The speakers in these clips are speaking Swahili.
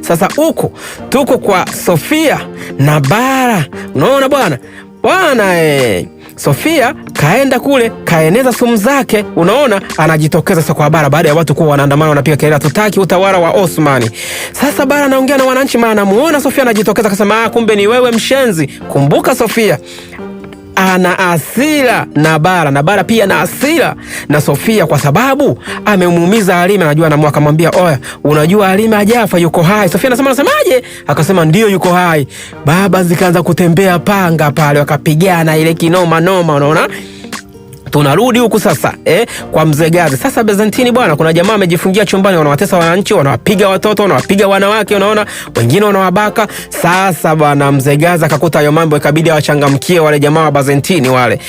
Sasa huko tuko kwa Sofia na Bara. Unaona bwana Sofia kaenda kule kaeneza sumu zake. Unaona anajitokeza sasa kwa Bara baada ya watu kuwa wanaandamana wanapiga kelele tutaki utawala wa Osmani. Sasa Bara anaongea na wananchi maana anamuona Sofia anajitokeza akasema kumbe ni wewe mshenzi. Kumbuka Sofia ana hasira na Bara na Bara pia na hasira na Sofia kwa sababu amemuumiza Halima. Anajua na mwaka mwambia oya, unajua Halima hajafa yuko hai. Sofia anasemaje? Akasema ndio yuko hai. Baba zikaanza kutembea panga pale wakapigana ile kinoma noma. Unaona tunarudi huku sasa kwa Mzee Gazi. Sasa Byzantine bwana, kuna jamaa amejifungia chumbani, wanawatesa wananchi, wanawapiga watoto, wanawapiga wanawake, unaona wengine wanawabaka. Sasa bwana Mzee Gazi akakuta hayo mambo, ikabidi awachangamkie wale jamaa wa Byzantine wale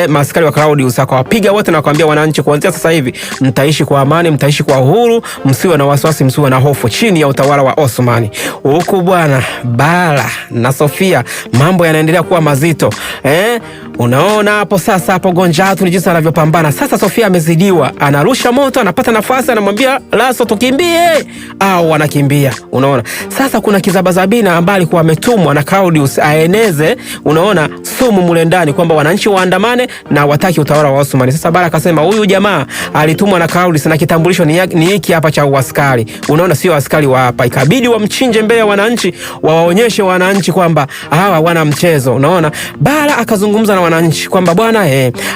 maaskari wa Claudius, akawapiga wote na kuambia wananchi kuanzia sasa hivi mtaishi kwa amani, mtaishi kwa uhuru, msiwe na wasiwasi, msiwe na hofu chini ya utawala wa Osmani. Huku bwana Bara na Sofia mambo yanaendelea kuwa mazito unaona hapo sasa, hapo Gonjatu ni jinsi anavyopambana. Sasa Sofia amezidiwa, anarusha moto, anapata nafasi, anamwambia Lasso tukimbie, au wanakimbia. Unaona sasa kuna Kizabazabina ambaye alikuwa ametumwa na Claudius aeneze, unaona sumu mule ndani kwamba wananchi waandamane na wataki utawala wa Osmani. Sasa Bara akasema huyu jamaa alitumwa na Claudius na kitambulisho ni hiki hapa cha uaskari, unaona sio askari wa hapa. Ikabidi wamchinje mbele ya wananchi, wawaonyeshe wananchi kwamba hawa wana mchezo. Unaona Bara akazungumza na wananchi kwamba bwana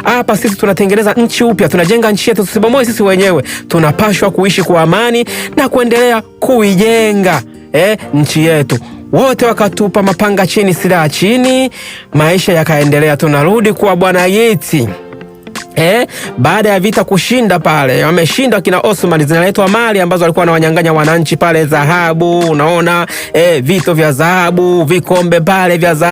hapa sisi tunatengeneza nchi upya, tunajenga nchi yetu, tusibomoe sisi wenyewe, tunapashwa kuishi kwa amani na kuendelea kuijenga nchi yetu. Wote wakatupa mapanga chini, silaha chini, maisha yakaendelea. Tunarudi kwa bwana Yeti. Baada ya vita kushinda pale, wameshinda kina Osmani, zinaletwa mali ambazo walikuwa wanawanyang'anya wananchi pale, dhahabu, unaona vito vya dhahabu, vikombe pale vya dhahabu.